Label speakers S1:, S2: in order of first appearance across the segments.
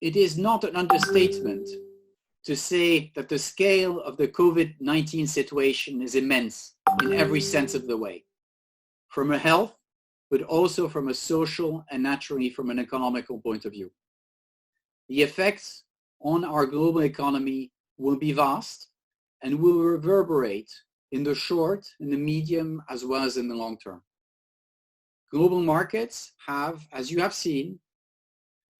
S1: It is not an understatement to say that the scale of the COVID-19 situation is immense in every sense of the way, from a health, but also from a social and naturally from an economical point of view. The effects on our global economy will be vast and will reverberate in the short, in the medium, as well as in the long term. Global markets have, as you have seen,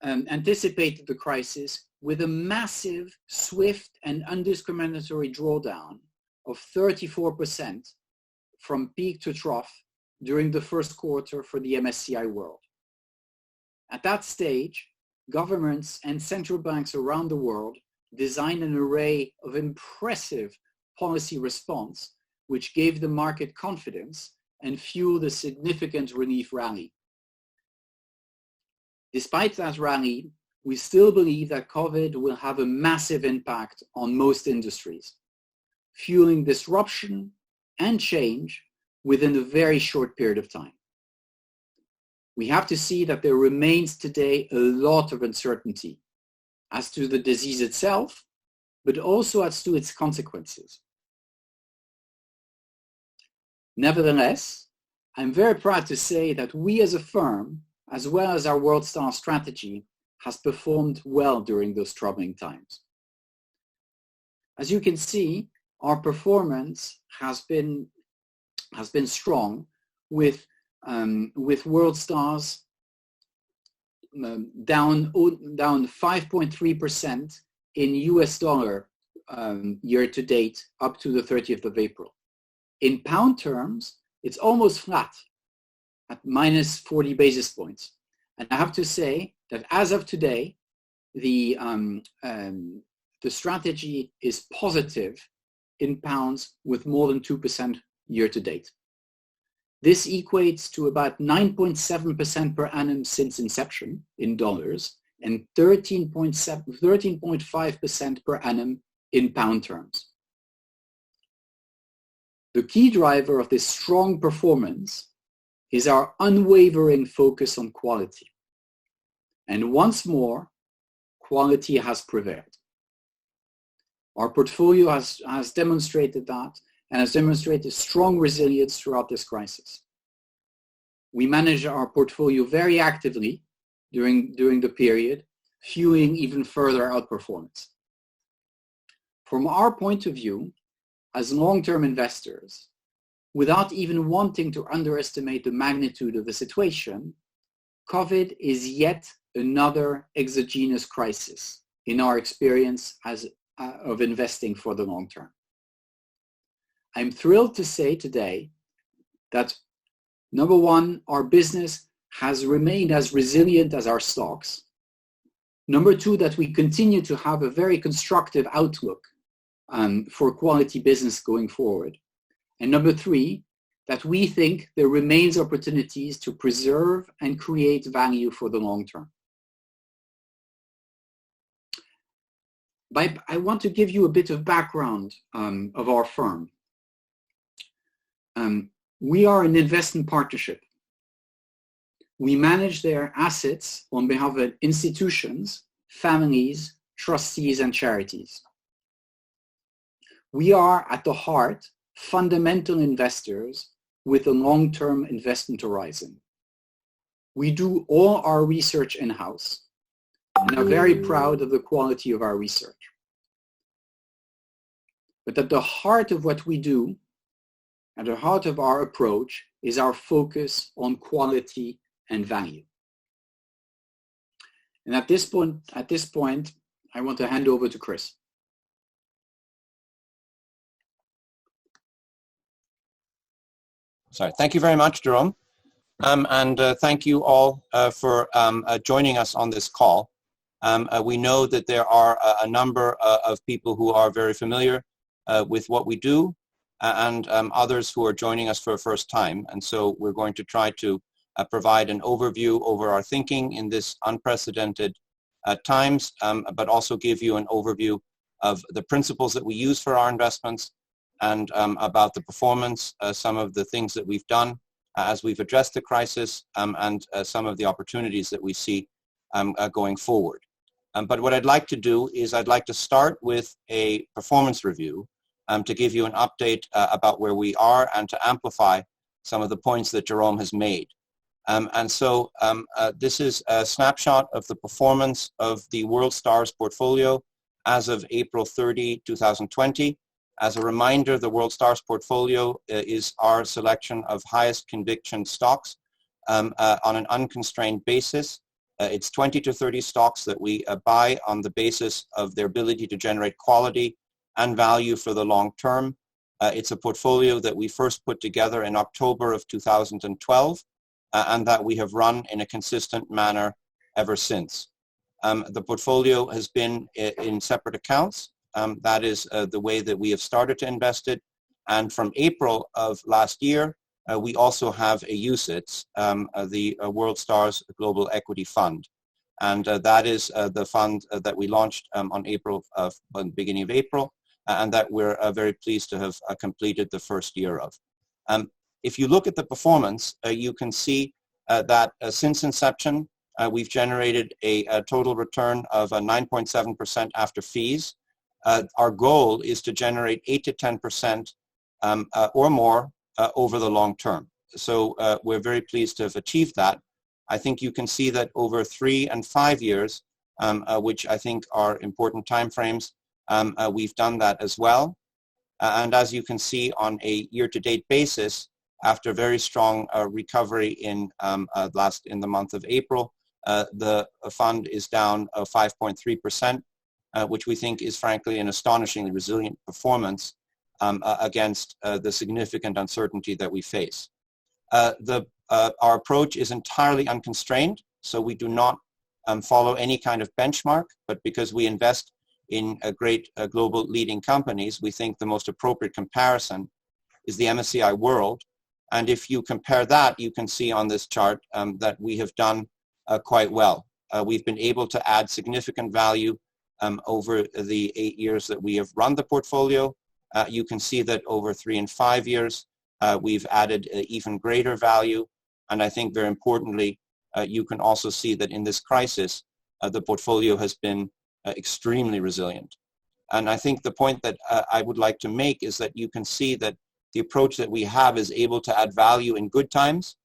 S1: anticipated the crisis with a massive, swift, and undiscriminatory drawdown of 34% from peak to trough during the first quarter for the MSCI World. At that stage, governments and central banks around the world designed an array of impressive policy response, which gave the market confidence and fueled a significant relief rally. Despite that rally, we still believe that COVID will have a massive impact on most industries, fueling disruption and change within a very short period of time. We have to see that there remains today a lot of uncertainty as to the disease itself, but also as to its consequences. Nevertheless, I'm very proud to say that we as a firm, as well as our World Star strategy, has performed well during those troubling times. As you can see, our performance has been strong with World Stars down 5.3% in US dollar year to date up to the 30th of April. In pound terms, it's almost flat at minus 40 basis points. And I have to say that as of today, the strategy is positive in pounds with more than 2% year to date. This equates to about 9.7% per annum since inception in dollars and 13.5% per annum in pound terms. The key driver of this strong performance is our unwavering focus on quality. And once more, quality has prevailed. Our portfolio has demonstrated that and has demonstrated strong resilience throughout this crisis. We manage our portfolio very actively during the period, fueling even further outperformance. From our point of view, as long-term investors, without even wanting to underestimate the magnitude of the situation, COVID is yet another exogenous crisis in our experience of investing for the long term. I'm thrilled to say today that, number one, our business has remained as resilient as our stocks. Number two, that we continue to have a very constructive outlook for quality business going forward. And number three, that we think there remains opportunities to preserve and create value for the long term. I want to give you a bit of background of our firm. We are an investment partnership. We manage their assets on behalf of institutions, families, trustees, and charities. We are at the heart fundamental investors with a long-term investment horizon. We do all our research in-house and are very proud of the quality of our research. But at the heart of what we do, at the heart of our approach, is our focus on quality and value. And at this point, I want to hand over to Chris.
S2: Sorry, thank you very much, Jerome. And thank you all for joining us on this call. We know that there are a number of people who are very familiar with what we do and others who are joining us for the first time. And so we're going to try to provide an overview over our thinking in this unprecedented times, but also give you an overview of the principles that we use for our investments and about the performance, some of the things that we've done as we've addressed the crisis, and some of the opportunities that we see going forward. But what I'd like to do is I'd like to start with a performance review to give you an update about where we are and to amplify some of the points that Jerome has made. This is a snapshot of the performance of the World Stars portfolio as of April 30, 2020. As a reminder, the World Stars portfolio is our selection of highest conviction stocks on an unconstrained basis. It's 20 to 30 stocks that we buy on the basis of their ability to generate quality and value for the long term. It's a portfolio that we first put together in October of 2012 and that we have run in a consistent manner ever since. The portfolio has been in separate accounts. That is the way that we have started to invest it. And from April of last year, we also have a UCITS, the World Stars Global Equity Fund. And that is the fund that we launched on the beginning of April, and that we're very pleased to have completed the first year of. If you look at the performance, you can see that since inception, we've generated a total return of 9.7% after fees. Our goal is to generate 8 to 10% or more over the long term. So we're very pleased to have achieved that. I think you can see that over 3 and 5 years, which I think are important timeframes, we've done that as well. And as you can see on a year-to-date basis, after very strong recovery in the month of April, the fund is down 5.3%, which we think is frankly an astonishingly resilient performance against the significant uncertainty that we face. Our approach is entirely unconstrained, so we do not follow any kind of benchmark, but because we invest in great global leading companies, we think the most appropriate comparison is the MSCI World. And if you compare that, you can see on this chart that we have done quite well. We've been able to add significant value over the 8 years that we have run the portfolio. You can see that over 3 and 5 years, we've added even greater value. And I think very importantly, you can also see that in this crisis, the portfolio has been extremely resilient. And I think the point that I would like to make is that you can see that the approach that we have is able to add value in good times,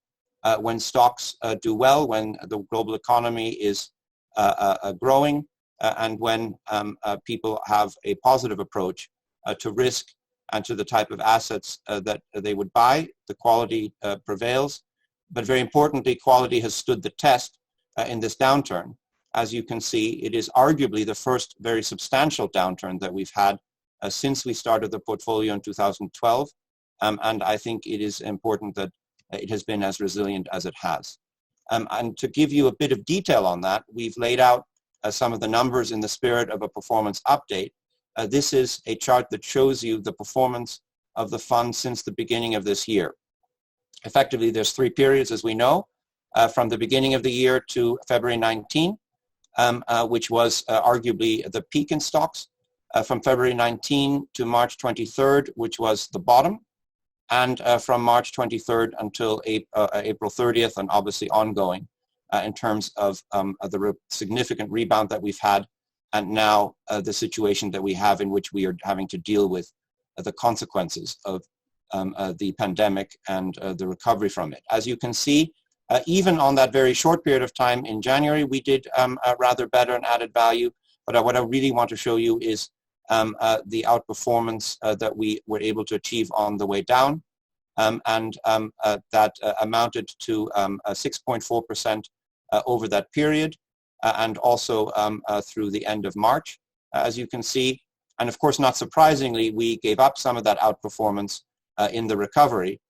S2: when stocks do well, when the global economy is growing, and when people have a positive approach to risk and to the type of assets that they would buy. The quality prevails. But very importantly, quality has stood the test in this downturn. As you can see, it is arguably the first very substantial downturn that we've had since we started the portfolio in 2012. And I think it is important that it has been as resilient as it has. And to give you a bit of detail on that, we've laid out some of the numbers in the spirit of a performance update. This is a chart that shows you the performance of the fund since the beginning of this year. Effectively, there's 3 periods, as we know, from the beginning of the year to February 19, which was arguably the peak in stocks, from February 19 to March 23rd, which was the bottom, and from March 23rd until April 30th, and obviously ongoing in terms of the significant rebound that we've had, and now the situation that we have in which we are having to deal with the consequences of the pandemic and the recovery from it. As you can see, even on that very short period of time in January, we did rather better and added value. But what I really want to show you is the outperformance that we were able to achieve on the way down, and that amounted to 6.4% over that period, and also through the end of March, as you can see. And of course, not surprisingly, we gave up some of that outperformance in the recovery,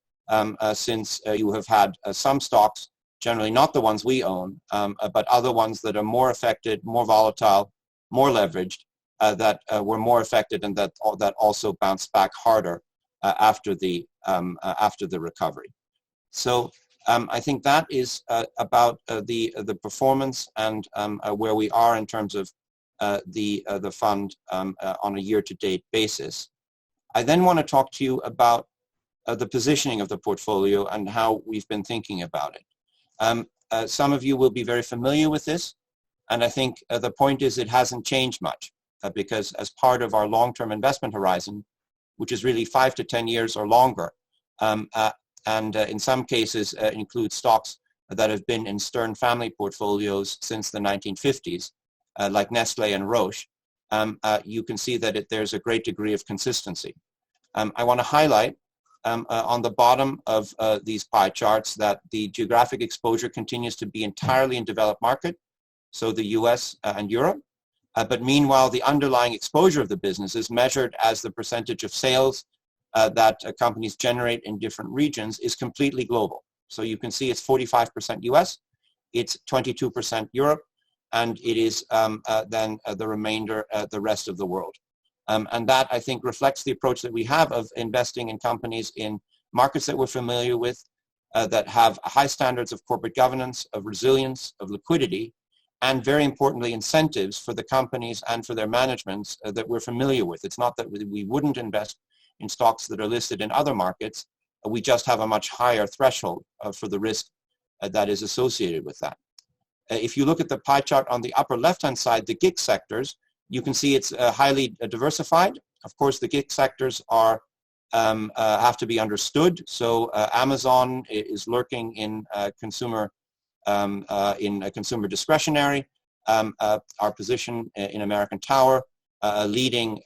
S2: since you have had some stocks, generally not the ones we own, but other ones that are more affected, more volatile, more leveraged, that were more affected, and that also bounced back harder after the recovery. So I think that is about the performance and where we are in terms of the fund on a year-to-date basis. I then want to talk to you about the positioning of the portfolio and how we've been thinking about it. Some of you will be very familiar with this. And I think the point is it hasn't changed much because as part of our long-term investment horizon, which is really 5 to 10 years or longer, and in some cases include stocks that have been in Stern family portfolios since the 1950s, like Nestle and Roche, you can see that there's a great degree of consistency. I want to highlight on the bottom of these pie charts that the geographic exposure continues to be entirely in developed market, so the US and Europe. But meanwhile, the underlying exposure of the business is measured as the percentage of sales that companies generate in different regions is completely global. So you can see it's 45% US, it's 22% Europe, and it is then the remainder, the rest of the world. And that, I think, reflects the approach that we have of investing in companies in markets that we're familiar with, that have high standards of corporate governance, of resilience, of liquidity, and very importantly, incentives for the companies and for their managements that we're familiar with. It's not that we wouldn't invest in stocks that are listed in other markets. We just have a much higher threshold for the risk that is associated with that. If you look at the pie chart on the upper left-hand side, the GIC sectors, you can see it's highly diversified. Of course, the GIC sectors are have to be understood. So Amazon is lurking in consumer discretionary. Our position in American Tower, a leading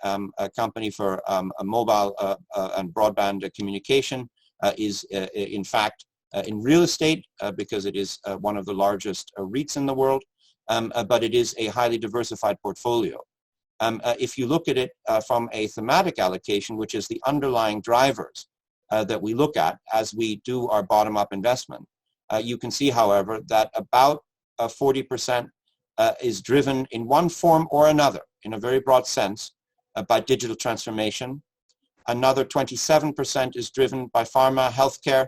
S2: company for a mobile and broadband communication, is in fact in real estate because it is one of the largest REITs in the world, but it is a highly diversified portfolio. If you look at it from a thematic allocation, which is the underlying drivers that we look at as we do our bottom-up investment, you can see, however, that about 40% is driven in one form or another, in a very broad sense, by digital transformation. Another 27% is driven by pharma, healthcare,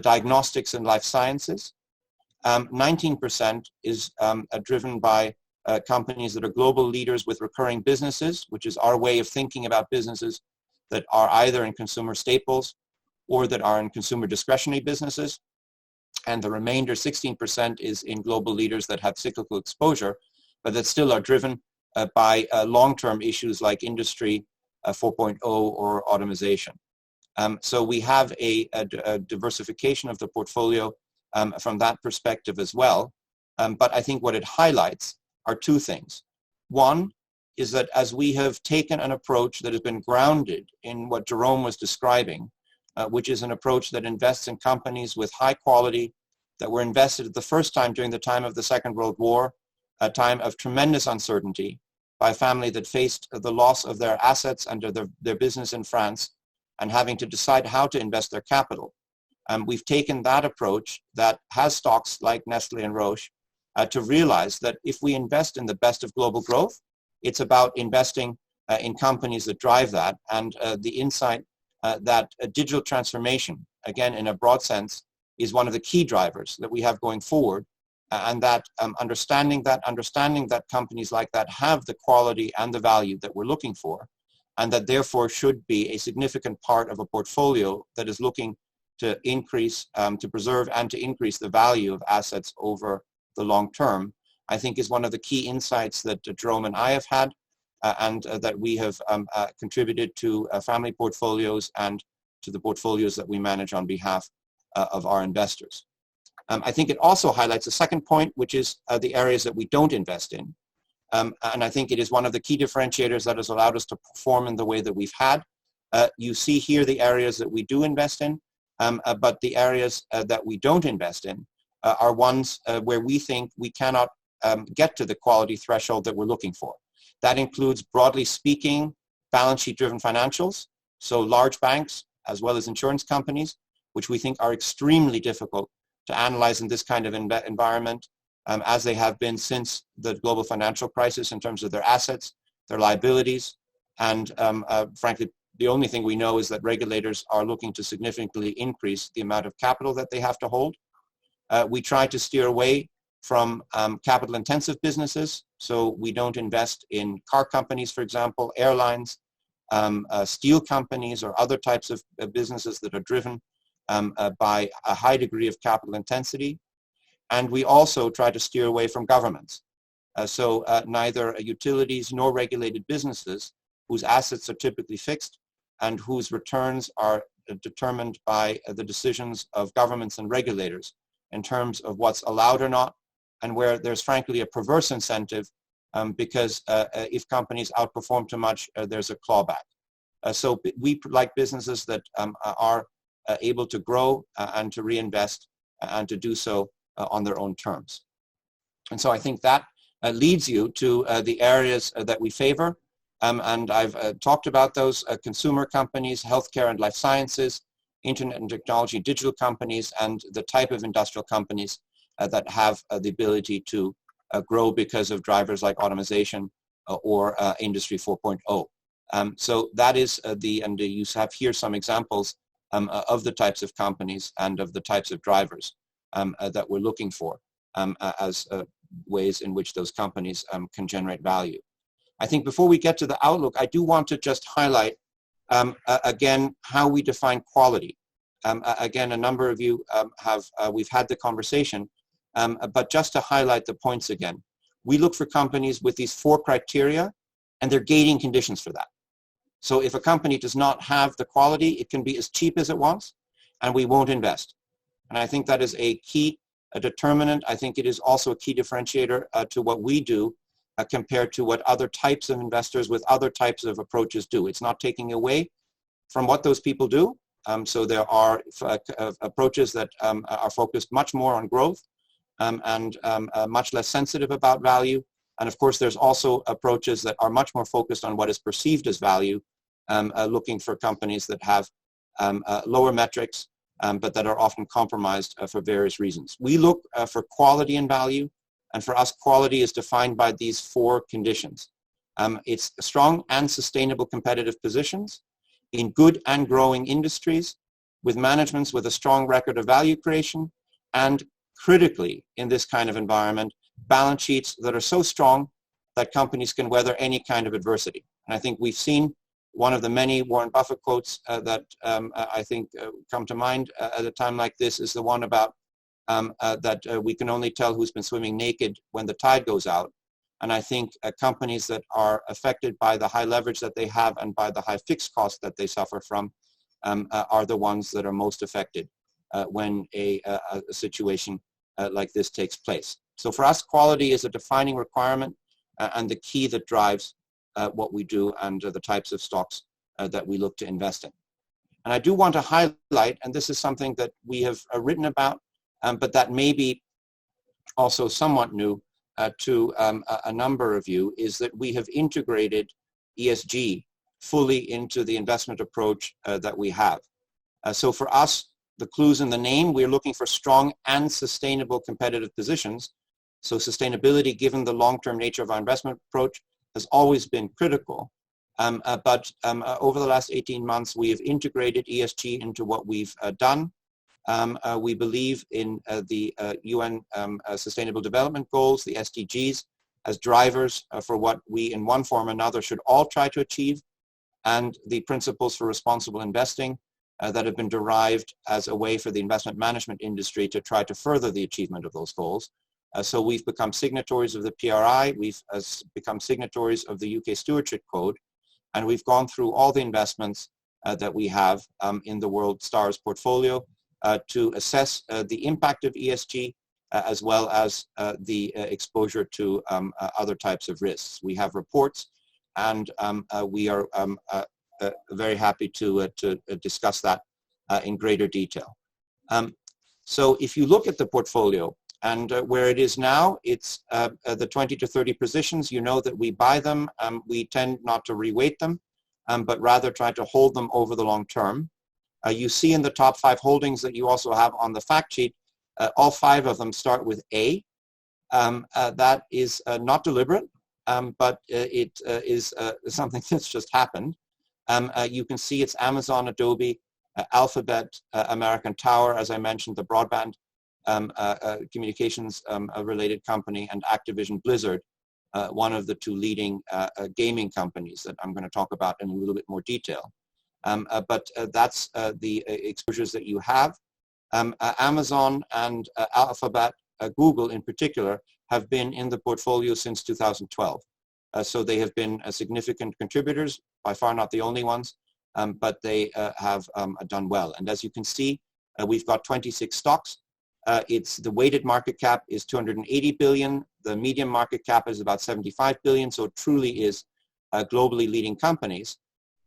S2: diagnostics, and life sciences. 19% is driven by companies that are global leaders with recurring businesses, which is our way of thinking about businesses that are either in consumer staples or that are in consumer discretionary businesses. And the remainder, 16%, is in global leaders that have cyclical exposure, but that still are driven by long-term issues like Industry 4.0 or automation. So we have a diversification of the portfolio from that perspective as well. But I think what it highlights are two things. One is that as we have taken an approach that has been grounded in what Jerome was describing, which is an approach that invests in companies with high quality, that were invested at the first time during the time of the Second World War, a time of tremendous uncertainty by a family that faced the loss of their assets and their business in France and having to decide how to invest their capital. We've taken that approach that has stocks like Nestle and Roche to realize that if we invest in the best of global growth, it's about investing in companies that drive that, and the insight that digital transformation, again in a broad sense, is one of the key drivers that we have going forward, and that understanding that companies like that have the quality and the value that we're looking for, and that therefore should be a significant part of a portfolio that is looking to increase, to preserve and to increase the value of assets over the long term, I think is one of the key insights that Jerome and I have had, and that we have contributed to family portfolios and to the portfolios that we manage on behalf of our investors. I think it also highlights a second point, which is the areas that we don't invest in. And I think it is one of the key differentiators that has allowed us to perform in the way that we've had. You see here the areas that we do invest in, but the areas that we don't invest in are ones where we think we cannot get to the quality threshold that we're looking for. That includes, broadly speaking, balance sheet driven financials, so large banks as well as insurance companies, which we think are extremely difficult to analyze in this kind of environment, as they have been since the global financial crisis in terms of their assets, their liabilities, and frankly, the only thing we know is that regulators are looking to significantly increase the amount of capital that they have to hold. We try to steer away from capital-intensive businesses, so we don't invest in car companies, for example, airlines, steel companies, or other types of businesses that are driven by a high degree of capital intensity. And we also try to steer away from governments. Neither utilities nor regulated businesses whose assets are typically fixed and whose returns are determined by the decisions of governments and regulators in terms of what's allowed or not, and where there's frankly a perverse incentive because if companies outperform too much, there's a clawback. So we like businesses that are able to grow and to reinvest and to do so on their own terms. And so I think that leads you to the areas that we favor. And I've talked about those: consumer companies, healthcare and life sciences, internet and technology, digital companies, and the type of industrial companies that have the ability to grow because of drivers like automation or Industry 4.0. So that is and you have here some examples of the types of companies and of the types of drivers that we're looking for as ways in which those companies can generate value. I think before we get to the outlook, I do want to just highlight again how we define quality. Again, a number of you we've had the conversation, but just to highlight the points again, we look for companies with these 4 criteria, and they're gating conditions for that. So if a company does not have the quality, it can be as cheap as it wants, and we won't invest. And I think that is a key determinant. I think it is also a key differentiator to what we do compared to what other types of investors with other types of approaches do. It's not taking away from what those people do. So there are approaches that are focused much more on growth and much less sensitive about value. And of course, there's also approaches that are much more focused on what is perceived as value, looking for companies that have lower metrics, but that are often compromised for various reasons. We look for quality and value, and for us, quality is defined by these 4 conditions. It's strong and sustainable competitive positions in good and growing industries, with managements with a strong record of value creation, and critically, in this kind of environment, balance sheets that are so strong that companies can weather any kind of adversity. And I think we've seen one of the many Warren Buffett quotes that I think come to mind at a time like this is the one about that we can only tell who's been swimming naked when the tide goes out. And I think companies that are affected by the high leverage that they have and by the high fixed costs that they suffer from are the ones that are most affected when a situation like this takes place. So for us, quality is a defining requirement and the key that drives what we do and the types of stocks that we look to invest in. And I do want to highlight, and this is something that we have written about, but that may be also somewhat new to a number of you, is that we have integrated ESG fully into the investment approach that we have. So for us, the clues in the name, we're looking for strong and sustainable competitive positions. So sustainability, given the long-term nature of our investment approach, has always been critical. But over the last 18 months, we have integrated ESG into what we've done. We believe in the UN Sustainable Development Goals, the SDGs, as drivers for what we, in one form or another, should all try to achieve, and the principles for responsible investing that have been derived as a way for the investment management industry to try to further the achievement of those goals. So we've become signatories of the PRI, we've become signatories of the UK Stewardship Code, and we've gone through all the investments that we have in the World Stars portfolio to assess the impact of ESG as well as the exposure to other types of risks. We have reports, and we are very happy to discuss that in greater detail. So if you look at the portfolio and where it is now, it's the 20 to 30 positions. You know that we buy them. We tend not to reweight them, but rather try to hold them over the long term. You see in the top 5 holdings that you also have on the fact sheet, all 5 of them start with A. That is not deliberate, but it is something that's just happened. You can see it's Amazon, Adobe, Alphabet, American Tower, as I mentioned, the broadband communications related company, and Activision Blizzard, one of the 2 leading gaming companies that I'm going to talk about in a little bit more detail. But that's the exposures that you have. Amazon and Alphabet, Google in particular, have been in the portfolio since 2012. So they have been significant contributors, by far not the only ones, but they have done well. And as you can see, we've got 26 stocks. It's the weighted market cap is 280 billion. The median market cap is about 75 billion. So it truly is globally leading companies.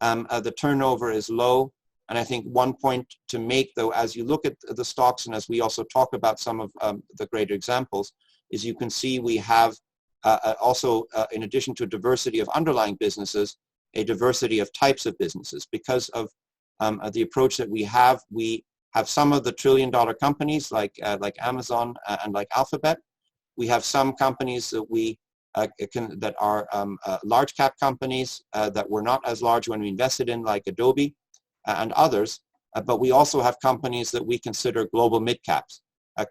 S2: The turnover is low. And I think one point to make, though, as you look at the stocks and as we also talk about some of the greater examples, is you can see we have also, in addition to a diversity of underlying businesses, a diversity of types of businesses. Because of the approach that we have some of the trillion-dollar companies like Amazon and like Alphabet. We have some companies that that are large cap companies that were not as large when we invested in, like Adobe and others. But we also have companies that we consider global mid caps,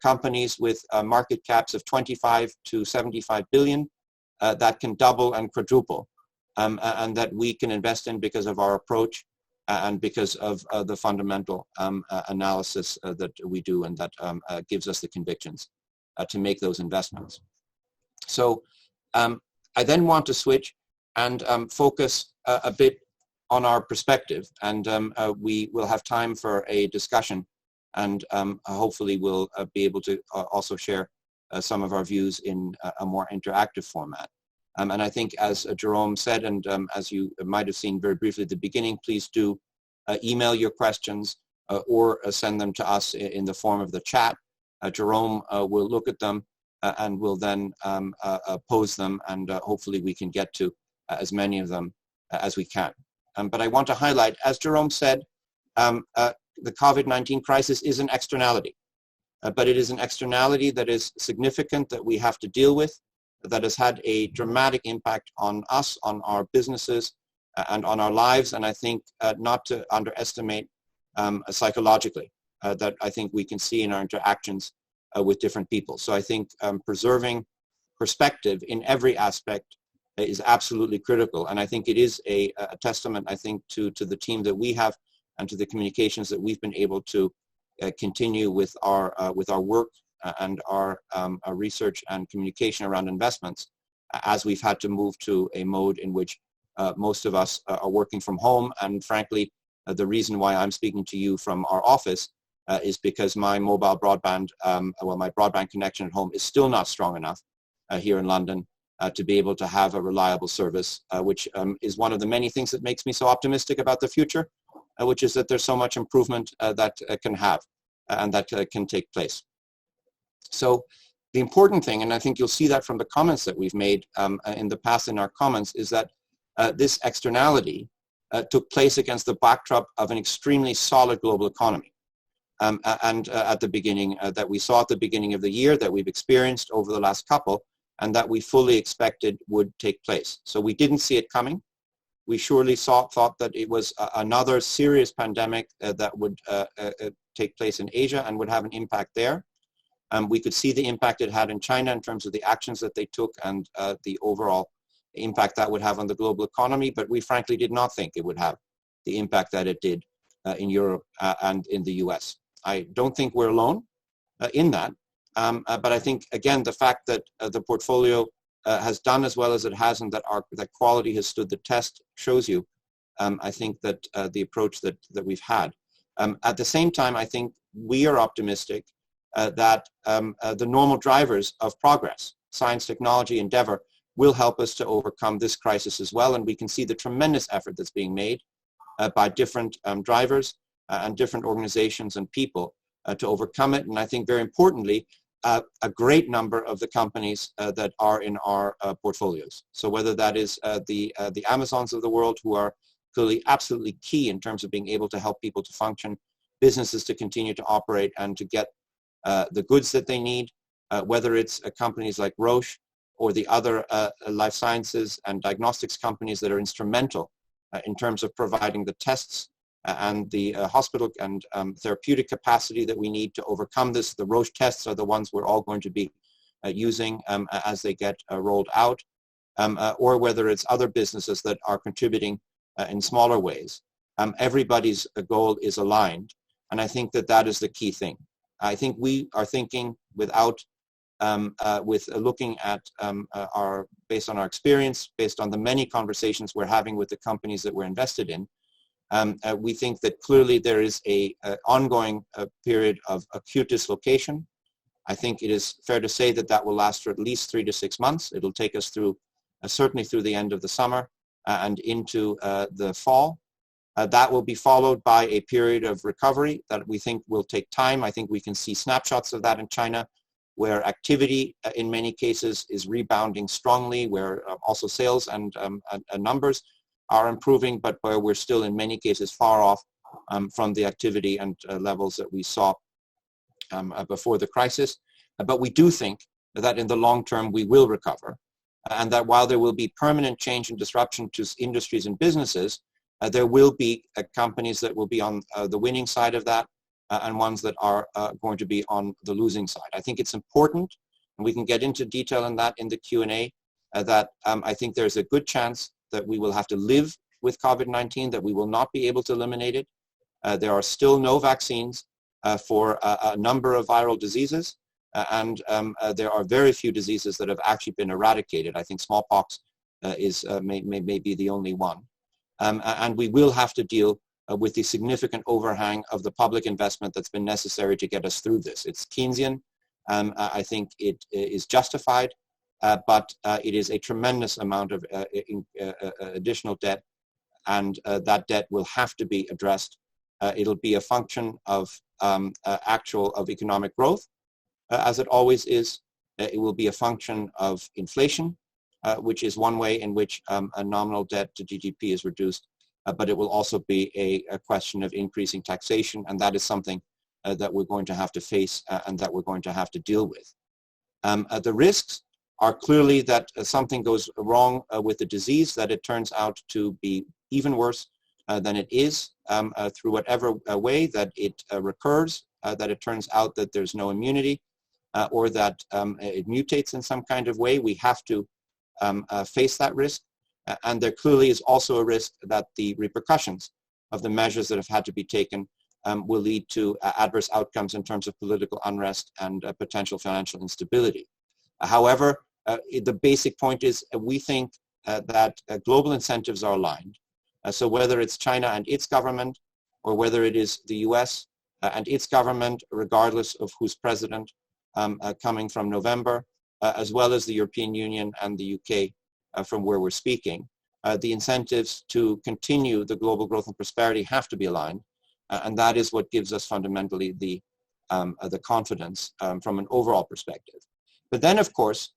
S2: companies with market caps of 25 to 75 billion that can double and quadruple, and that we can invest in because of our approach and because of the fundamental analysis that we do, and that gives us the convictions to make those investments. So I then want to switch and focus a bit on our perspective, and we will have time for a discussion, and hopefully we'll be able to also share some of our views in a more interactive format. And I think, as Jerome said, and as you might have seen very briefly at the beginning, please do email your questions or send them to us in the form of the chat. Jerome will look at them and will then pose them, and hopefully we can get to as many of them as we can. But I want to highlight, as Jerome said, the COVID-19 crisis is an externality, but it is an externality that is significant, that we have to deal with, that has had a dramatic impact on us, on our businesses, and on our lives, and I think not to underestimate psychologically, that I think we can see in our interactions with different people. So I think preserving perspective in every aspect is absolutely critical, and I think it is a testament, I think, to the team that we have and to the communications that we've been able to continue with our work and our research and communication around investments, as we've had to move to a mode in which most of us are working from home. And frankly, the reason why I'm speaking to you from our office is because my mobile broadband, my broadband connection at home is still not strong enough here in London to be able to have a reliable service, which is one of the many things that makes me so optimistic about the future, which is that there's so much improvement that can have and that can take place. So the important thing, and I think you'll see that from the comments that we've made in the past in our comments, is that this externality took place against the backdrop of an extremely solid global economy. And at the beginning, that we saw at the beginning of the year, that we've experienced over the last couple, and that we fully expected would take place. So we didn't see it coming. We surely thought that it was another serious pandemic that would take place in Asia and would have an impact there. We could see the impact it had in China in terms of the actions that they took and the overall impact that would have on the global economy, but we frankly did not think it would have the impact that it did in Europe and in the US. I don't think we're alone in that, but I think, again, the fact that the portfolio has done as well as it has, and that that quality has stood the test, shows you, I think, that the approach that we've had. At the same time, I think we are optimistic that the normal drivers of progress, science, technology, endeavor, will help us to overcome this crisis as well. And we can see the tremendous effort that's being made by different drivers and different organizations and people to overcome it. And I think, very importantly, a great number of the companies that are in our portfolios. So whether that is the Amazons of the world, who are clearly absolutely key in terms of being able to help people to function, businesses to continue to operate and to get the goods that they need, whether it's companies like Roche or the other life sciences and diagnostics companies that are instrumental in terms of providing the tests and the hospital and therapeutic capacity that we need to overcome this. The Roche tests are the ones we're all going to be using as they get rolled out, or whether it's other businesses that are contributing in smaller ways. Everybody's goal is aligned, and I think that that is the key thing. I think we are thinking without with looking at based on our experience, based on the many conversations we're having with the companies that we're invested in, we think that clearly there is a ongoing period of acute dislocation. I think it is fair to say that that will last for at least 3 to 6 months. It'll take us through, certainly through the end of the summer and into the fall. That will be followed by a period of recovery that we think will take time. I think we can see snapshots of that in China, where activity in many cases is rebounding strongly, where also sales and numbers are improving, but where we're still in many cases far off from the activity and levels that we saw before the crisis. But we do think that in the long term we will recover, and that while there will be permanent change and disruption to industries and businesses, there will be companies that will be on the winning side of that and ones that are going to be on the losing side. I think it's important, and we can get into detail on that in the Q&A, that I think there's a good chance that we will have to live with COVID-19, that we will not be able to eliminate it. There are still no vaccines for a number of viral diseases, and there are very few diseases that have actually been eradicated. I think smallpox may be the only one. And we will have to deal with the significant overhang of the public investment that's been necessary to get us through this. It's Keynesian. I think it is justified, but it is a tremendous amount of additional debt, and that debt will have to be addressed. It'll be a function of economic growth, as it always is. It will be a function of inflation, which is one way in which a nominal debt to GDP is reduced, but it will also be a question of increasing taxation, and that is something that we're going to have to face and that we're going to have to deal with. The risks are clearly that something goes wrong with the disease, that it turns out to be even worse than it is through whatever way that it recurs, that it turns out that there's no immunity, or that it mutates in some kind of way. We have to face that risk, and there clearly is also a risk that the repercussions of the measures that have had to be taken will lead to adverse outcomes in terms of political unrest and potential financial instability. However, the basic point is we think that global incentives are aligned. So whether it's China and its government, or whether it is the US and its government, regardless of who's president coming from November, as well as the European Union and the UK from where we're speaking, the incentives to continue the global growth and prosperity have to be aligned, and that is what gives us fundamentally the confidence from an overall perspective. But then, of course,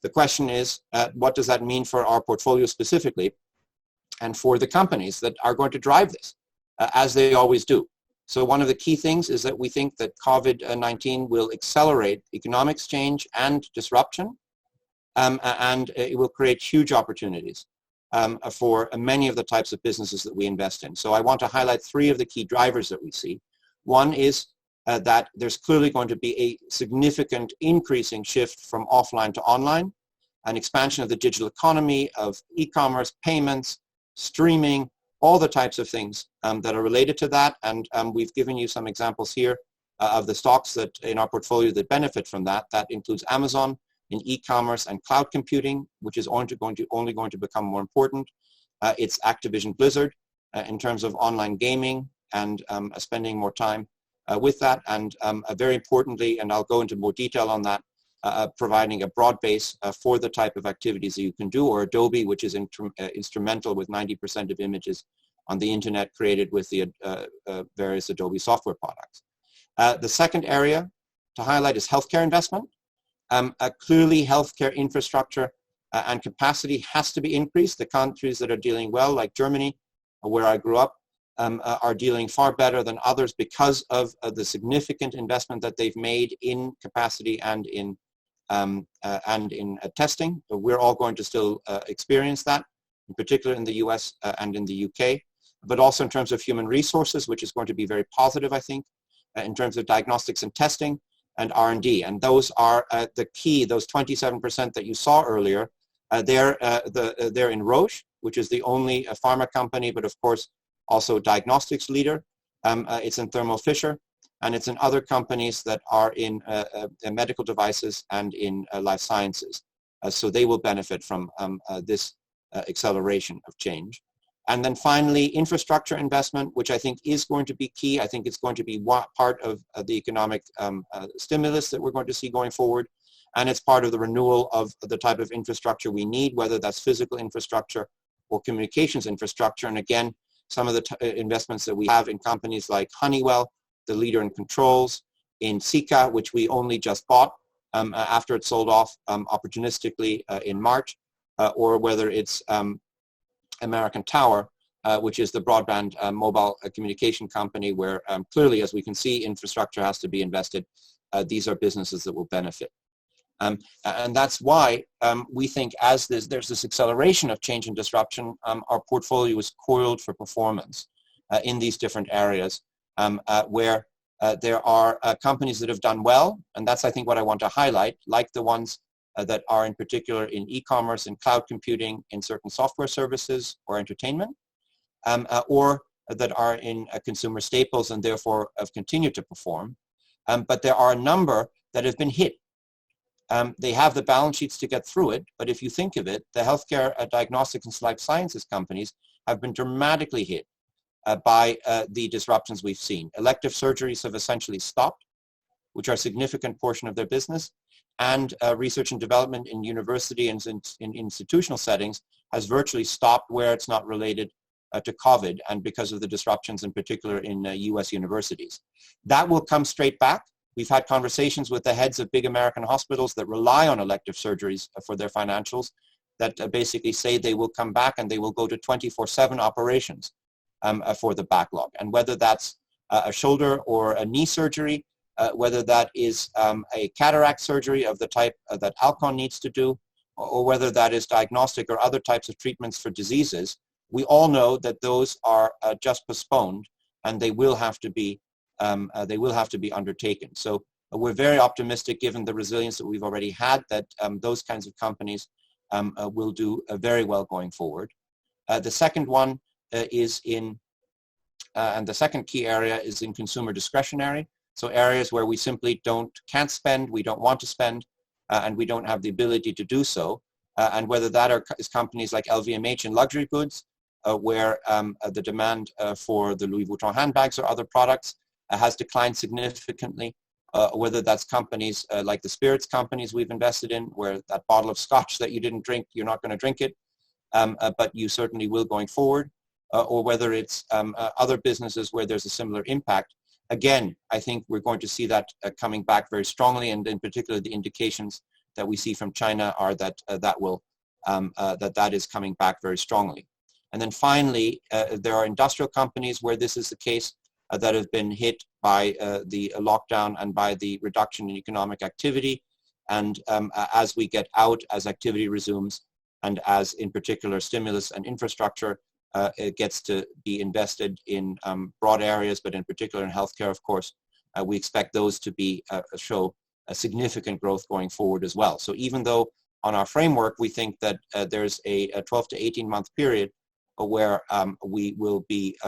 S2: the question is, what does that mean for our portfolio specifically, and for the companies that are going to drive this, as they always do? So one of the key things is that we think that COVID-19 will accelerate economic change and disruption, and it will create huge opportunities for many of the types of businesses that we invest in. So I want to highlight 3 of the key drivers that we see. One is that there's clearly going to be a significant increasing shift from offline to online, an expansion of the digital economy, of e-commerce, payments, streaming, all the types of things that are related to that. And we've given you some examples here of the stocks that in our portfolio that benefit from that. That includes Amazon in e-commerce and cloud computing, which is only going to become more important. It's Activision Blizzard in terms of online gaming and spending more time with that. And very importantly, and I'll go into more detail on that, providing a broad base for the type of activities that you can do, or Adobe, which is instrumental with 90% of images on the internet created with the various Adobe software products. The second area to highlight is healthcare investment. Clearly, healthcare infrastructure and capacity has to be increased. The countries that are dealing well, like Germany, where I grew up, are dealing far better than others because of the significant investment that they've made in capacity and in testing. We're all going to still experience that, in particular in the US and in the UK, but also in terms of human resources, which is going to be very positive, I think, in terms of diagnostics and testing and R&D. And those are the key, those 27% that you saw earlier. They're in Roche, which is the only pharma company, but of course also diagnostics leader. It's in Thermo Fisher, and it's in other companies that are in medical devices and in life sciences. So they will benefit from this acceleration of change. And then finally, infrastructure investment, which I think is going to be key. I think it's going to be part of the economic stimulus that we're going to see going forward. And it's part of the renewal of the type of infrastructure we need, whether that's physical infrastructure or communications infrastructure. And again, some of the investments that we have in companies like Honeywell, the leader in controls, in Sika, which we only just bought after it sold off opportunistically in March, or whether it's American Tower, which is the broadband mobile communication company where clearly, as we can see, infrastructure has to be invested. These are businesses that will benefit. And that's why we think as there's this acceleration of change and disruption, our portfolio is coiled for performance in these different areas where there are companies that have done well, and that's I think what I want to highlight, like the ones that are in particular in e-commerce, in cloud computing, in certain software services or entertainment, or that are in consumer staples and therefore have continued to perform. But there are a number that have been hit. They have the balance sheets to get through it, but if you think of it, the healthcare, diagnostics and life sciences companies have been dramatically hit by the disruptions we've seen. Elective surgeries have essentially stopped, which are a significant portion of their business, and research and development in university and in institutional settings has virtually stopped where it's not related to COVID and because of the disruptions in particular in US universities. That will come straight back. We've had conversations with the heads of big American hospitals that rely on elective surgeries for their financials that basically say they will come back and they will go to 24/7 operations for the backlog. And whether that's a shoulder or a knee surgery, whether that is a cataract surgery of the type that Alcon needs to do, or whether that is diagnostic or other types of treatments for diseases, we all know that those are just postponed and they will have to be undertaken. So we're very optimistic, given the resilience that we've already had, that those kinds of companies will do very well going forward. The second one is in, and the second key area is in consumer discretionary. So areas where we simply can't spend, we don't want to spend, and we don't have the ability to do so. And whether that is companies like LVMH in luxury goods, where the demand for the Louis Vuitton handbags or other products has declined significantly, whether that's companies like the spirits companies we've invested in, where that bottle of scotch that you didn't drink, you're not going to drink it, but you certainly will going forward, or whether it's other businesses where there's a similar impact. Again, I think we're going to see that coming back very strongly, and in particular the indications that we see from China are that that is coming back very strongly. And then finally, there are industrial companies where this is the case, that have been hit by the lockdown and by the reduction in economic activity. And as we get out, as activity resumes, and as in particular stimulus and infrastructure it gets to be invested in broad areas, but in particular in healthcare, of course, we expect those to show a significant growth going forward as well. So even though on our framework we think that there's a 12 to 18 month period where we will be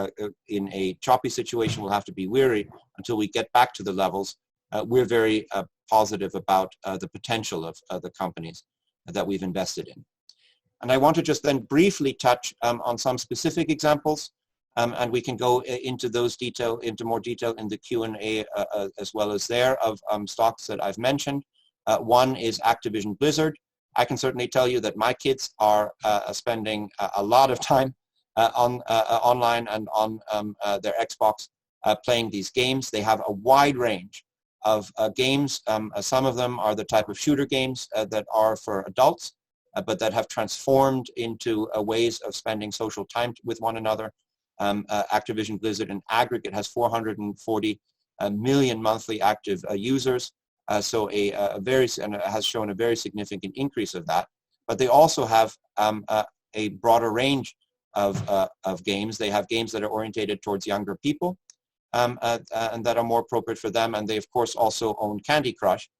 S2: in a choppy situation, we'll have to be weary until we get back to the levels, we're very positive about the potential of the companies that we've invested in. And I want to just then briefly touch on some specific examples, and we can go into more detail in the Q&A as well as there of stocks that I've mentioned. One is Activision Blizzard. I can certainly tell you that my kids are spending a lot of time online and on their Xbox playing these games. They have a wide range of games. Some of them are the type of shooter games that are for adults, but that have transformed into ways of spending social time with one another. Activision Blizzard in aggregate has 440 million monthly active users, so and has shown a very significant increase of that. But they also have a broader range of games. They have games that are orientated towards younger people and that are more appropriate for them. And they, of course, also own Candy Crush,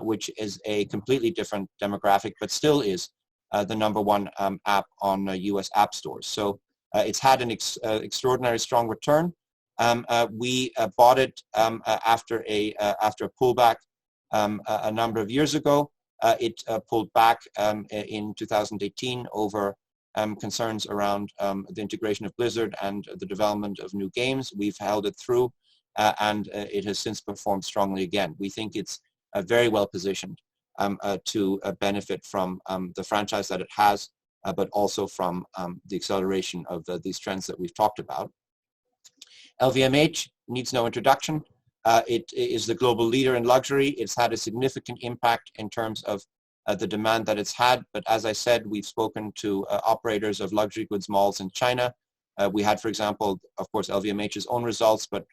S2: which is a completely different demographic, but still is the #1 app on US app stores. So it's had an extraordinary strong return. We bought it after a pullback a number of years ago. It pulled back in 2018 over concerns around the integration of Blizzard and the development of new games. We've held it through, and it has since performed strongly again. We think it's very well positioned to benefit from the franchise that it has, but also from the acceleration of these trends that we've talked about. LVMH needs no introduction. It is the global leader in luxury. It's had a significant impact in terms of the demand that it's had. But as I said, we've spoken to operators of luxury goods malls in China. We had, for example, of course, LVMH's own results, but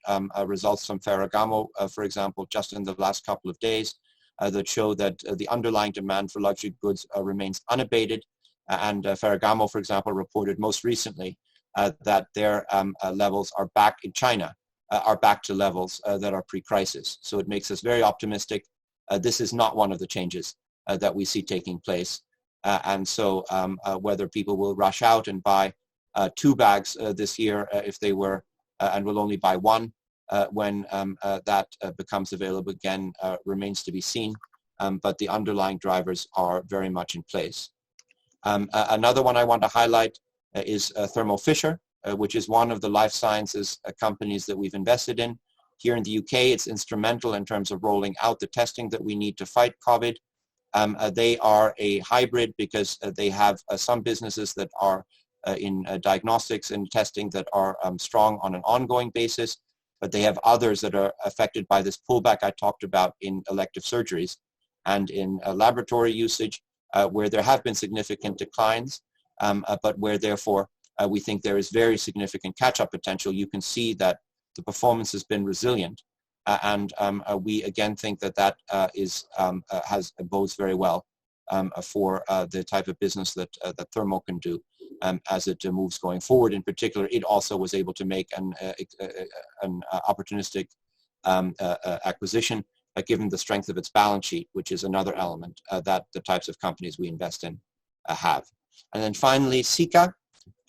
S2: results from Ferragamo, for example, just in the last couple of days that show that the underlying demand for luxury goods remains unabated. And Ferragamo, for example, reported most recently that their levels are back in China, are back to levels that are pre-crisis. So it makes us very optimistic. This is not one of the changes that we see taking place. And so whether people will rush out and buy 2 bags this year if they were, and will only buy 1 when that becomes available again remains to be seen. But the underlying drivers are very much in place. Another one I want to highlight is Thermo Fisher, which is one of the life sciences companies that we've invested in. Here in the UK, it's instrumental in terms of rolling out the testing that we need to fight COVID. They are a hybrid because they have some businesses that are in diagnostics and testing that are strong on an ongoing basis, but they have others that are affected by this pullback I talked about in elective surgeries and in laboratory usage, where there have been significant declines, but where therefore we think there is very significant catch-up potential. You can see that the performance has been resilient, and we again think that that bodes very well for the type of business that Thermo can do as it moves going forward. In particular, it also was able to make an opportunistic acquisition, given the strength of its balance sheet, which is another element that the types of companies we invest in have. And then finally, Sika,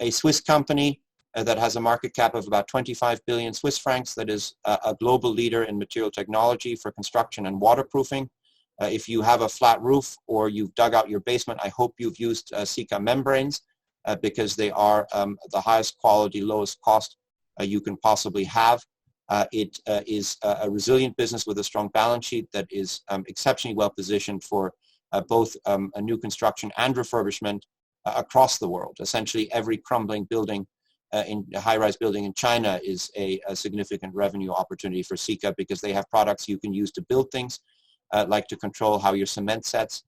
S2: a Swiss company that has a market cap of about 25 billion Swiss francs, that is a global leader in material technology for construction and waterproofing. If you have a flat roof or you've dug out your basement, I hope you've used Sika membranes because they are the highest quality, lowest cost you can possibly have. It is a resilient business with a strong balance sheet that is exceptionally well positioned for both a new construction and refurbishment across the world. Essentially, every crumbling building in a high-rise building in China is a significant revenue opportunity for Sika because they have products you can use to build things, like to control how your cement sets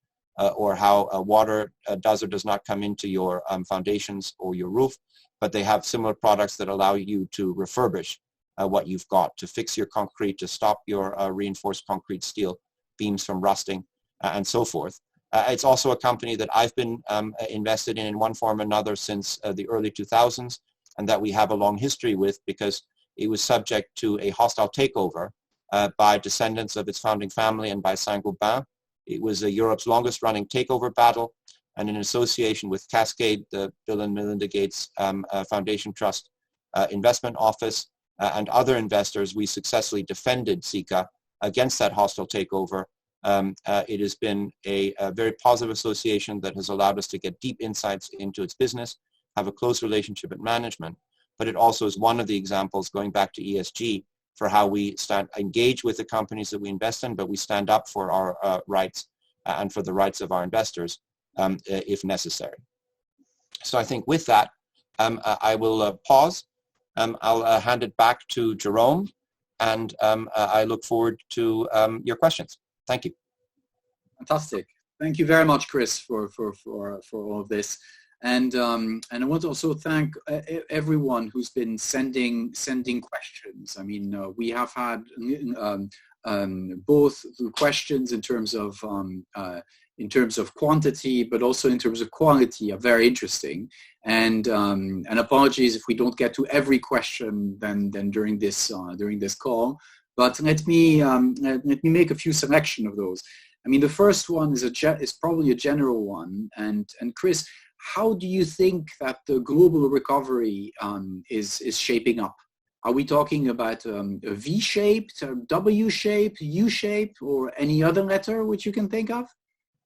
S2: or how water does or does not come into your foundations or your roof. But they have similar products that allow you to refurbish what you've got, to fix your concrete, to stop your reinforced concrete steel beams from rusting, and so forth. It's also a company that I've been invested in one form or another since the early 2000s, and that we have a long history with because it was subject to a hostile takeover by descendants of its founding family and by Saint-Gobain. It was Europe's longest running takeover battle, and in association with Cascade, the Bill and Melinda Gates Foundation Trust Investment Office, and other investors, we successfully defended Sika against that hostile takeover. It has been a very positive association that has allowed us to get deep insights into its business, have a close relationship with management, but it also is one of the examples, going back to ESG, for how we engage with the companies that we invest in, but we stand up for our rights and for the rights of our investors if necessary. So I think with that, I will pause. I'll hand it back to Jerome, and I look forward to your questions. Thank you.
S1: Fantastic. Thank you very much, Chris, for all of this. And I want to also thank everyone who's been sending questions. I mean, we have had both the questions in terms of quantity, but also in terms of quality, are very interesting. And apologies if we don't get to every question then during this call. But let me make a few selection of those. I mean, the first one is probably a general one. And Chris, how do you think that the global recovery is shaping up? Are we talking about a V-shaped, W-shaped, U-shape, or any other letter which you can think of?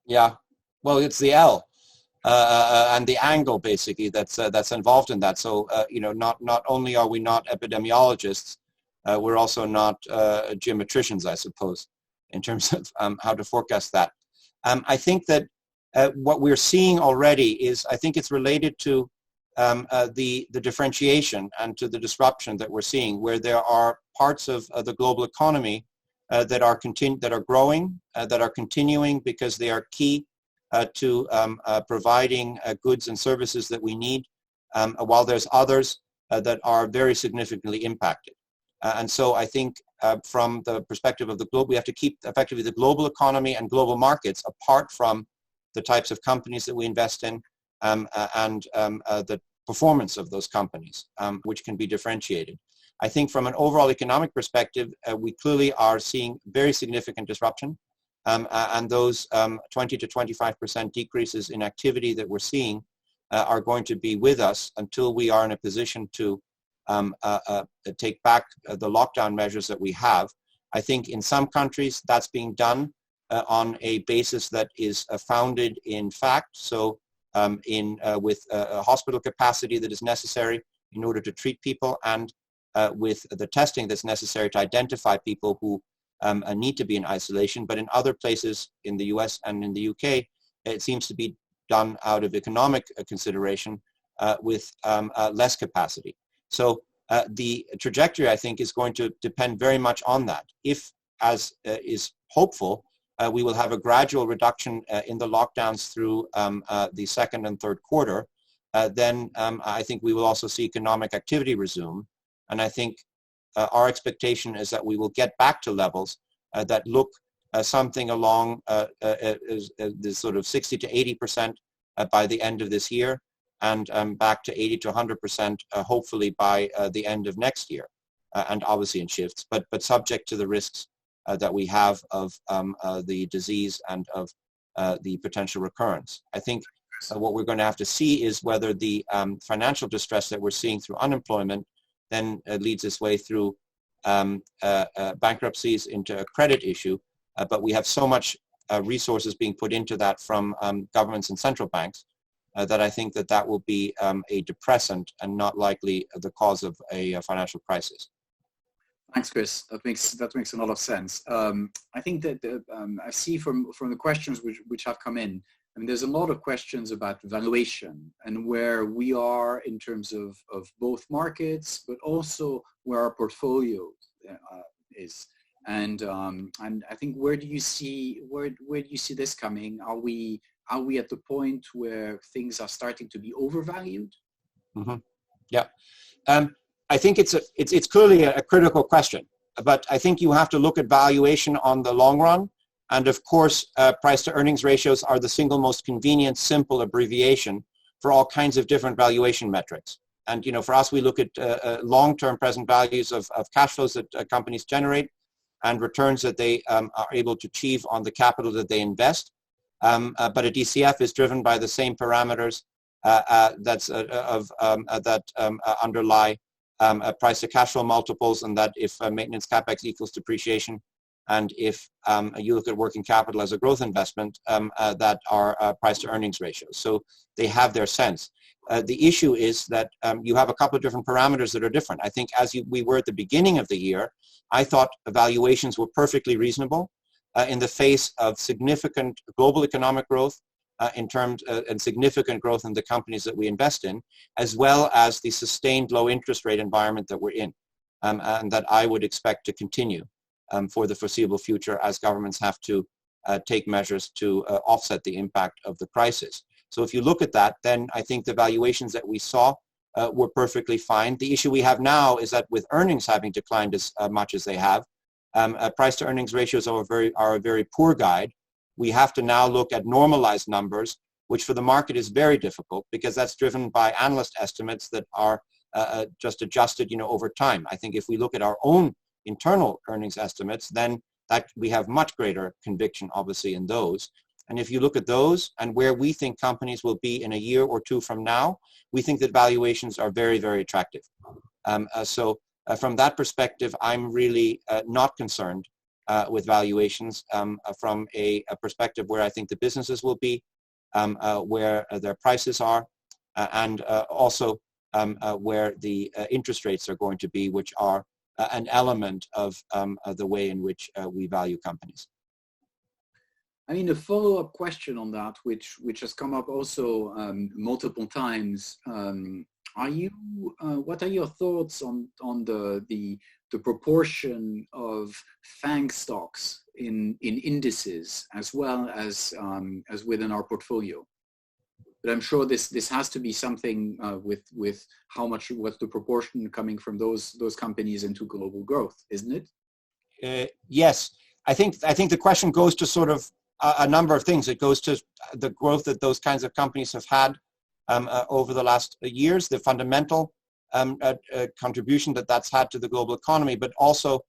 S2: Yeah, well, it's the L and the angle basically that's involved in that. So not only are we not epidemiologists, we're also not geometricians, I suppose, in terms of how to forecast that. I think that what we're seeing already is, I think it's related to the differentiation and to the disruption that we're seeing, where there are parts of the global economy that are growing, that are continuing because they are key to providing goods and services that we need, while there's others that are very significantly impacted. And so I think from the perspective of the globe, we have to keep effectively the global economy and global markets apart from the types of companies that we invest in, and the performance of those companies, which can be differentiated. I think from an overall economic perspective, we clearly are seeing very significant disruption, and those 20 to 25% decreases in activity that we're seeing are going to be with us until we are in a position to take back the lockdown measures that we have. I think in some countries that's being done on a basis that is founded in fact. So with hospital capacity that is necessary in order to treat people, and with the testing that's necessary to identify people who need to be in isolation. But in other places in the US and in the UK, it seems to be done out of economic consideration with less capacity. So the trajectory, I think, is going to depend very much on that. If, as is hopeful, we will have a gradual reduction in the lockdowns through the second and third quarter, then I think we will also see economic activity resume. And I think our expectation is that we will get back to levels that look something along this sort of 60 to 80% by the end of this year, and back to 80 to 100% hopefully by the end of next year, and obviously in shifts, but subject to the risks that we have of the disease and of the potential recurrence. I think what we're going to have to see is whether the financial distress that we're seeing through unemployment then leads its way through bankruptcies into a credit issue. But we have so much resources being put into that from governments and central banks that I think that will be a depressant and not likely the cause of a financial crisis.
S1: Thanks, Chris. That makes a lot of sense. I think that I see from the questions which have come in, I mean, there's a lot of questions about valuation and where we are in terms of both markets, but also where our portfolio is. And I think where do you see this coming? Are we at the point where things are starting to be overvalued?
S2: Mm-hmm. Yeah. I think it's clearly a critical question, but I think you have to look at valuation on the long run. And of course, price to earnings ratios are the single most convenient, simple abbreviation for all kinds of different valuation metrics. And, for us, we look at long-term present values of cash flows that companies generate and returns that they are able to achieve on the capital that they invest. But a DCF is driven by the same parameters that underlie price to cash flow multiples, and that if maintenance capex equals depreciation, and if you look at working capital as a growth investment, that are price to earnings ratios. So they have their sense. The issue is that you have a couple of different parameters that are different. I think we were at the beginning of the year, I thought evaluations were perfectly reasonable in the face of significant global economic growth in terms and significant growth in the companies that we invest in, as well as the sustained low interest rate environment that we're in, and that I would expect to continue for the foreseeable future as governments have to take measures to offset the impact of the crisis. So if you look at that, then I think the valuations that we saw were perfectly fine. The issue we have now is that with earnings having declined as much as they have, price to earnings ratios are a very poor guide. We have to now look at normalized numbers, which for the market is very difficult because that's driven by analyst estimates that are just adjusted, over time. I think if we look at our own internal earnings estimates, then that we have much greater conviction, obviously, in those. And if you look at those and where we think companies will be in a year or two from now, we think that valuations are very, very attractive. So from that perspective, I'm really not concerned with valuations from a perspective where I think the businesses will be, where their prices are, and also where the interest rates are going to be, which are an element of the way in which we value companies.
S1: I mean, a follow-up question on that, which has come up also multiple times. What are your thoughts on the proportion of FANG stocks in indices as well as within our portfolio? But I'm sure this has to be something with what's the proportion coming from those companies into global growth, isn't it?
S2: Yes, I think the question goes to sort of a number of things. It goes to the growth that those kinds of companies have had over the last years, the fundamental contribution that's had to the global economy, but also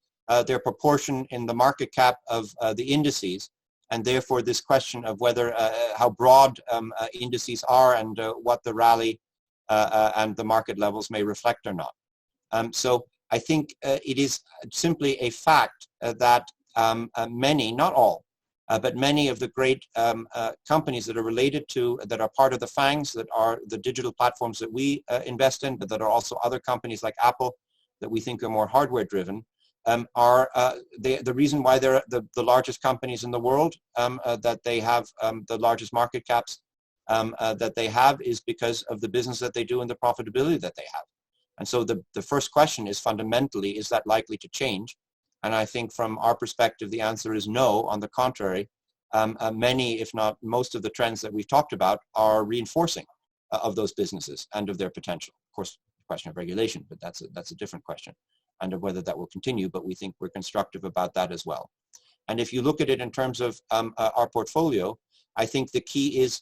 S2: their proportion in the market cap of the indices, and therefore this question of whether how broad indices are and what the rally and the market levels may reflect or not. So I think it is simply a fact that many, not all, but many of the great companies that are related to, that are part of the FANGs, that are the digital platforms that we invest in, but that are also other companies like Apple that we think are more hardware driven, are the reason why they're the largest companies in the world, that they have the largest market caps that they have, is because of the business that they do and the profitability that they have. And so the first question is fundamentally, is that likely to change? And I think from our perspective, the answer is no. On the contrary, many, if not most of the trends that we've talked about are reinforcing of those businesses and of their potential. Of course, the question of regulation, but that's a different question, and of whether that will continue, but we think we're constructive about that as well. And if you look at it in terms of our portfolio, I think the key is,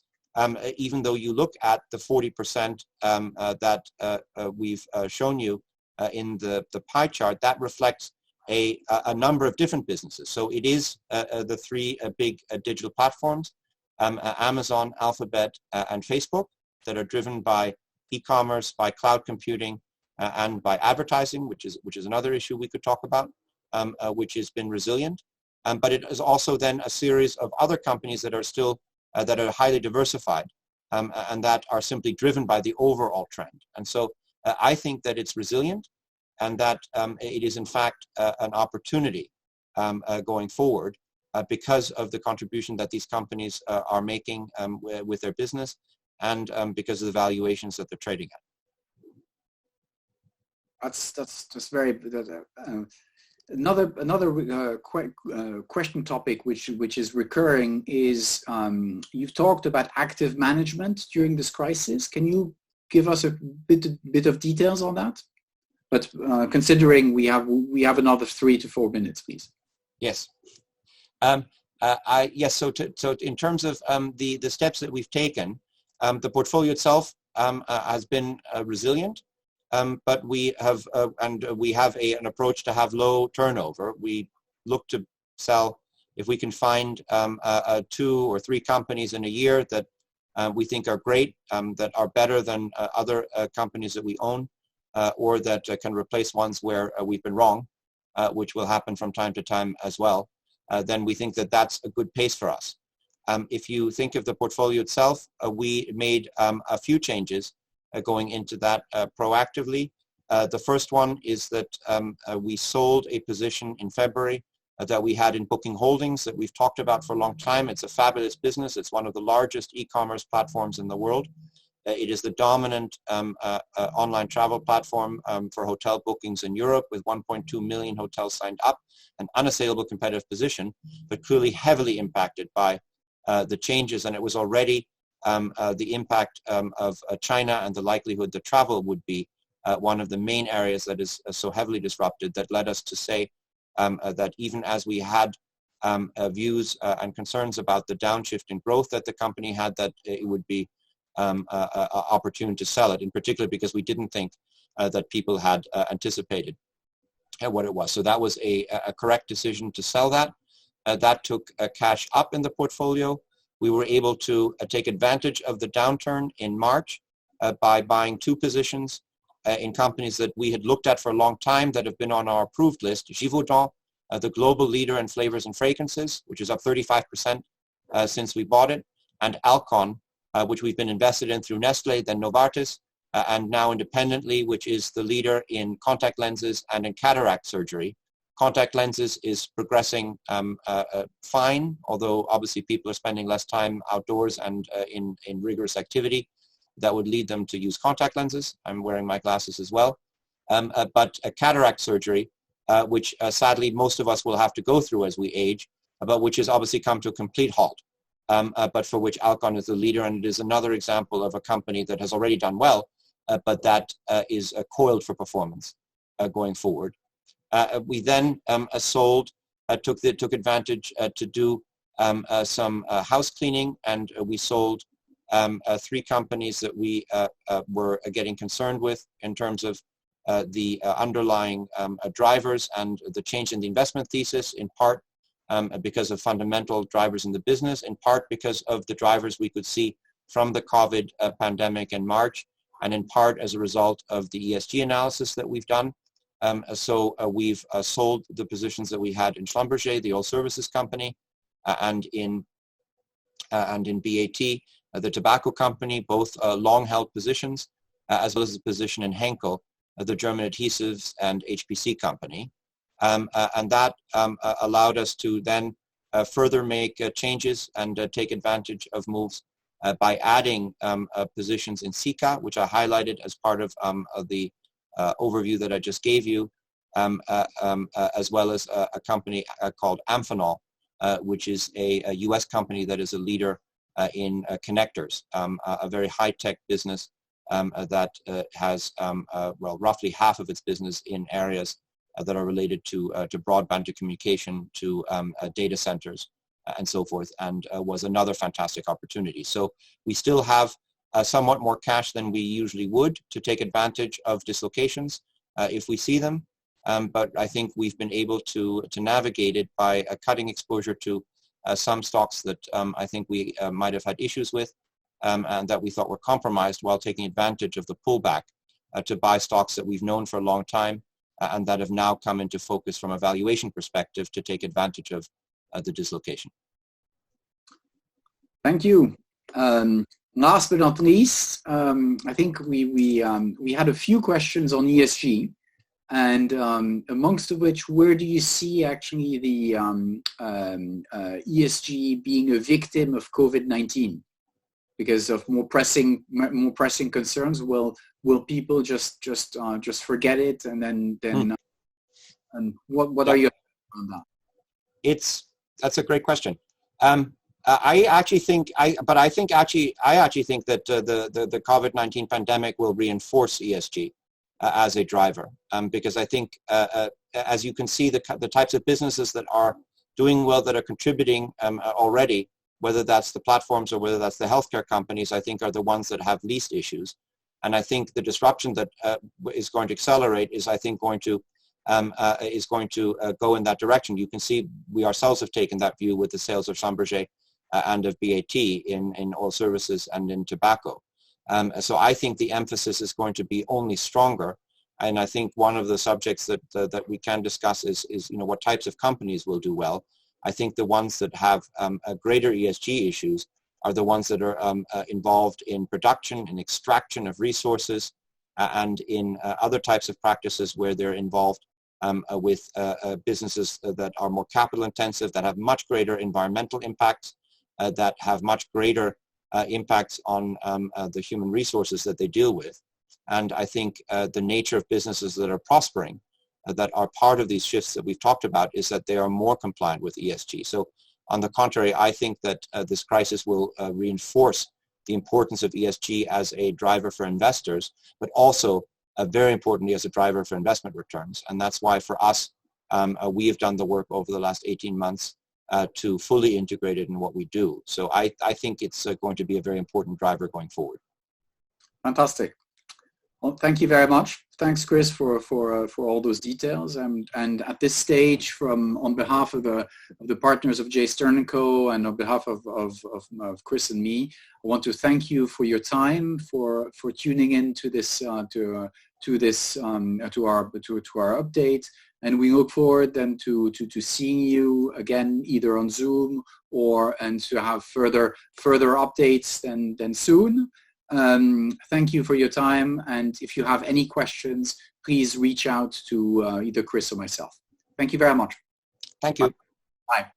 S2: even though you look at the 40% that we've shown you in the pie chart, that reflects a number of different businesses. So it is the three big digital platforms, Amazon, Alphabet, and Facebook, that are driven by e-commerce, by cloud computing, and by advertising, which is another issue we could talk about, which has been resilient. But it is also then a series of other companies that are still that are highly diversified, and that are simply driven by the overall trend. And so I think that it's resilient, and that it is in fact an opportunity going forward because of the contribution that these companies are making with their business, and because of the valuations that they're trading at.
S1: That's very another question topic which is recurring is you've talked about active management during this crisis. Can you give us a bit of details on that? But considering we have another 3 to 4 minutes, please.
S2: Yes. Yes. So in terms of the steps that we've taken, the portfolio itself has been resilient, but we have an approach to have low turnover. We look to sell if we can find 2 or 3 companies in a year that we think are great, that are better than other companies that we own, or that can replace ones where we've been wrong, which will happen from time to time as well, then we think that that's a good pace for us. If you think of the portfolio itself, we made a few changes going into that proactively. The first one is that we sold a position in February that we had in Booking Holdings that we've talked about for a long time. It's a fabulous business. It's one of the largest e-commerce platforms in the world. It is the dominant online travel platform for hotel bookings in Europe, with 1.2 million hotels signed up, an unassailable competitive position, but clearly heavily impacted by the changes. And it was already the impact of China and the likelihood that travel would be one of the main areas that is so heavily disrupted, that led us to say that even as we had views and concerns about the downshift in growth that the company had, that it would be opportune to sell it, in particular because we didn't think that people had anticipated what it was. So that was a correct decision to sell that. That took cash up in the portfolio. We were able to take advantage of the downturn in March by buying 2 positions in companies that we had looked at for a long time that have been on our approved list. Givaudan, the global leader in flavors and fragrances, which is up 35% since we bought it, and Alcon, which we've been invested in through Nestle, then Novartis, and now independently, which is the leader in contact lenses and in cataract surgery. Contact lenses is progressing fine, although obviously people are spending less time outdoors and in rigorous activity that would lead them to use contact lenses. I'm wearing my glasses as well. But cataract surgery, which sadly most of us will have to go through as we age, but which has obviously come to a complete halt, but for which Alcon is the leader, and it is another example of a company that has already done well, but that is coiled for performance going forward. We then took advantage to do some house cleaning, and we sold 3 companies that we were getting concerned with in terms of the underlying drivers and the change in the investment thesis, in part because of fundamental drivers in the business, in part because of the drivers we could see from the COVID pandemic in March, and in part as a result of the ESG analysis that we've done. We've sold the positions that we had in Schlumberger, the oil services company, and in BAT, the tobacco company, both long-held positions, as well as the position in Henkel, the German adhesives and HPC company. And that allowed us to then further make changes and take advantage of moves by adding positions in Sika, which I highlighted as part of the overview that I just gave you, as well as a company called Amphenol, which is a US company that is a leader in connectors, a very high-tech business that has, well, roughly half of its business in areas that are related to broadband, to communication, to data centers, and so forth, and was another fantastic opportunity. So we still have somewhat more cash than we usually would to take advantage of dislocations if we see them. But I think we've been able to navigate it by cutting exposure to some stocks that I think we might have had issues with and that we thought were compromised, while taking advantage of the pullback to buy stocks that we've known for a long time and that have now come into focus from a valuation perspective to take advantage of the dislocation.
S1: Thank you. Last but not least, I think we had a few questions on ESG, and amongst which, where do you see actually the ESG being a victim of COVID-19 because of more pressing concerns? Will people just forget it, and then and what are your thoughts on that?
S2: That's a great question. I actually think that the COVID-19 pandemic will reinforce ESG as a driver, because I think, as you can see, the types of businesses that are doing well, that are contributing already, whether that's the platforms or whether that's the healthcare companies, I think are the ones that have least issues. And I think the disruption that is going to accelerate is, I think, going to go in that direction. You can see we ourselves have taken that view with the sales of Schlumberger and of BAT in oil services and in tobacco. So I think the emphasis is going to be only stronger. And I think one of the subjects that we can discuss is what types of companies will do well. I think the ones that have greater ESG issues are the ones that are involved in production and extraction of resources and in other types of practices where they're involved with businesses that are more capital intensive, that have much greater environmental impacts, that have much greater impacts on the human resources that they deal with. And I think the nature of businesses that are prospering, that are part of these shifts that we've talked about, is that they are more compliant with ESG. So on the contrary, I think that this crisis will reinforce the importance of ESG as a driver for investors, but also very importantly as a driver for investment returns. And that's why for us, we have done the work over the last 18 months to fully integrate it in what we do. So I think it's going to be a very important driver going forward.
S1: Fantastic. Well, thank you very much. Thanks, Chris, for all those details. And at this stage, on behalf of the partners of J. Stern & Co. and on behalf of Chris and me, I want to thank you for your time, for tuning in to this to to this to our update, and we look forward then to seeing you again either on Zoom and to have further updates then soon. Thank you for your time, and if you have any questions, please reach out to either Chris or myself. Thank you very much.
S2: Thank you.
S1: Bye.